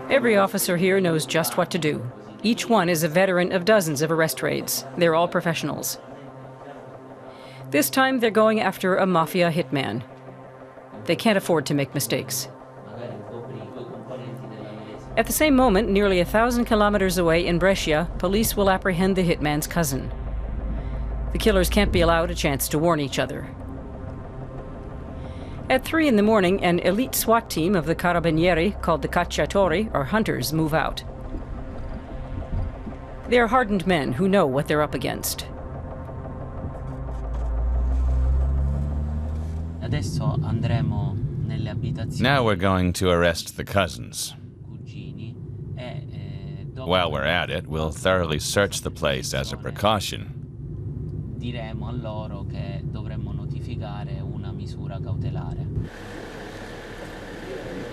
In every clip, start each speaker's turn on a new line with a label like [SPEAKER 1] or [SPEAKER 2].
[SPEAKER 1] Every officer here knows just what to do. Each one is a veteran of dozens of arrest raids. They're all professionals. This time they're going after a mafia hitman. They can't afford to make mistakes. At the same moment, nearly 1,000 kilometers away in Brescia, police will apprehend the hitman's cousin. The killers can't be allowed a chance to warn each other. At 3 in the morning, an elite SWAT team of the Carabinieri, called the Cacciatori, or hunters, move out. They are hardened men who know what they're up against.
[SPEAKER 2] Now we're going to arrest the cousins. While we're at it, we'll thoroughly search the place as a precaution.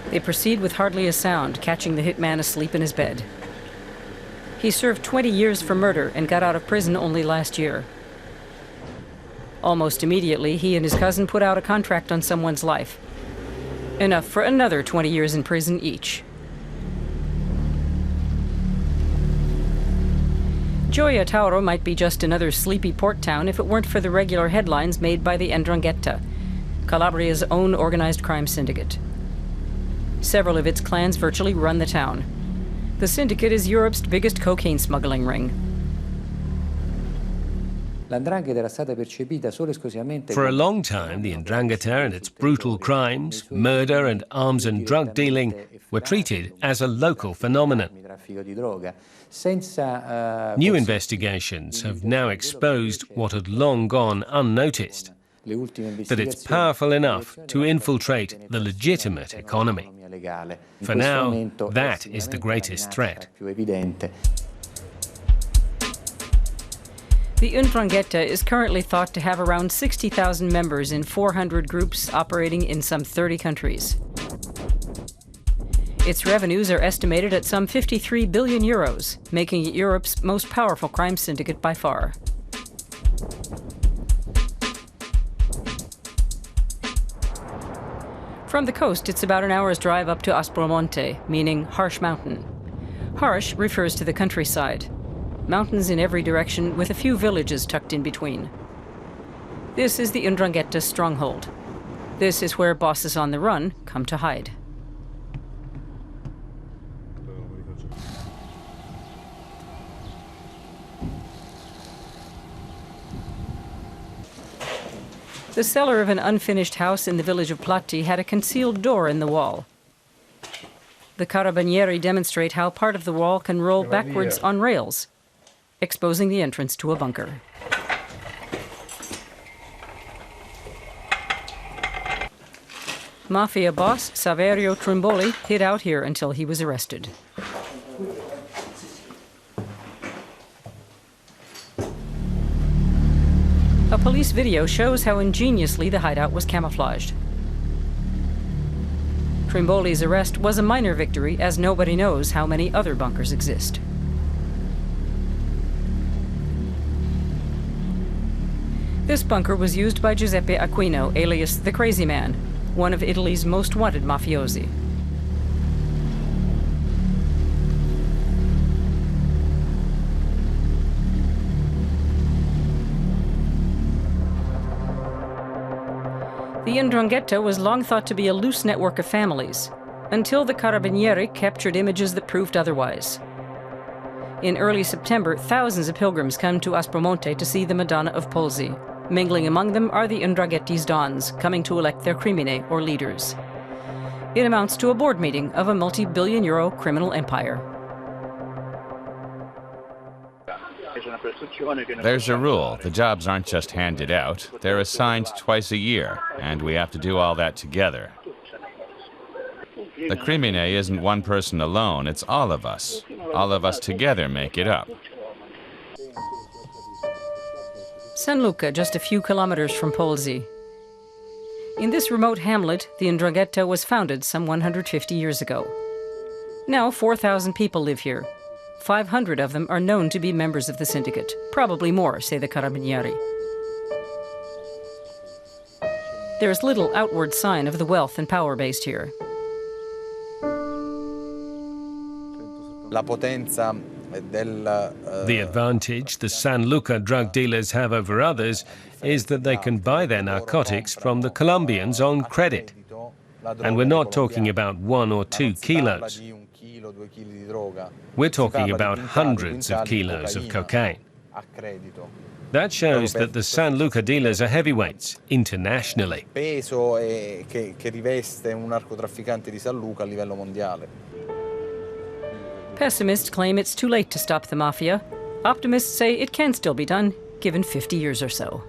[SPEAKER 1] They proceed with hardly a sound, catching the hitman asleep in his bed. He served 20 years for murder and got out of prison only last year. Almost immediately, he and his cousin put out a contract on someone's life. Enough for another 20 years in prison each. Gioia Tauro might be just another sleepy port town if it weren't for the regular headlines made by the Ndrangheta, Calabria's own organized crime syndicate. Several of its clans virtually run the town. The syndicate is Europe's biggest cocaine smuggling ring.
[SPEAKER 3] For a long time, the Ndrangheta and its brutal crimes, murder and arms and drug dealing, were treated as a local phenomenon. New investigations have now exposed what had long gone unnoticed, that it's powerful enough to infiltrate the legitimate economy. For now, that is the greatest threat.
[SPEAKER 1] The Ndrangheta is currently thought to have around 60,000 members in 400 groups operating in some 30 countries. Its revenues are estimated at some 53 billion euros, making it Europe's most powerful crime syndicate by far. From the coast, it's about an hour's drive up to Aspromonte, meaning harsh mountain. Harsh refers to the countryside. Mountains in every direction with a few villages tucked in between. This is the Ndrangheta's stronghold. This is where bosses on the run come to hide. The cellar of an unfinished house in the village of Platti had a concealed door in the wall. The Carabinieri demonstrate how part of the wall can roll backwards on rails, exposing the entrance to a bunker. Mafia boss Saverio Trimboli hid out here until he was arrested. A police video shows how ingeniously the hideout was camouflaged. Trimboli's arrest was a minor victory, as nobody knows how many other bunkers exist. This bunker was used by Giuseppe Aquino, alias the Crazy Man, one of Italy's most wanted mafiosi. The Ndrangheta was long thought to be a loose network of families, until the Carabinieri captured images that proved otherwise. In early September, thousands of pilgrims come to Aspromonte to see the Madonna of Polsi. Mingling among them are the Ndrangheta's dons, coming to elect their crimine, or leaders. It amounts to a board meeting of a multi-billion-euro criminal empire.
[SPEAKER 2] There's a rule. The jobs aren't just handed out. They're assigned twice a year, and we have to do all that together. The crimine isn't one person alone, it's all of us. All of us together make it up.
[SPEAKER 1] San Luca, just a few kilometers from Polsi. In this remote hamlet, the Ndrangheta was founded some 150 years ago. Now 4,000 people live here. 500 of them are known to be members of the syndicate. Probably more, say the Carabinieri. There is little outward sign of the wealth and power based here.
[SPEAKER 3] The advantage the San Luca drug dealers have over others is that they can buy their narcotics from the Colombians on credit. And we're not talking about 1 or 2 kilos. We're talking about hundreds of kilos of cocaine. That shows that the San Luca dealers are heavyweights internationally.
[SPEAKER 1] Pessimists claim it's too late to stop the mafia. Optimists say it can still be done, given 50 years or so.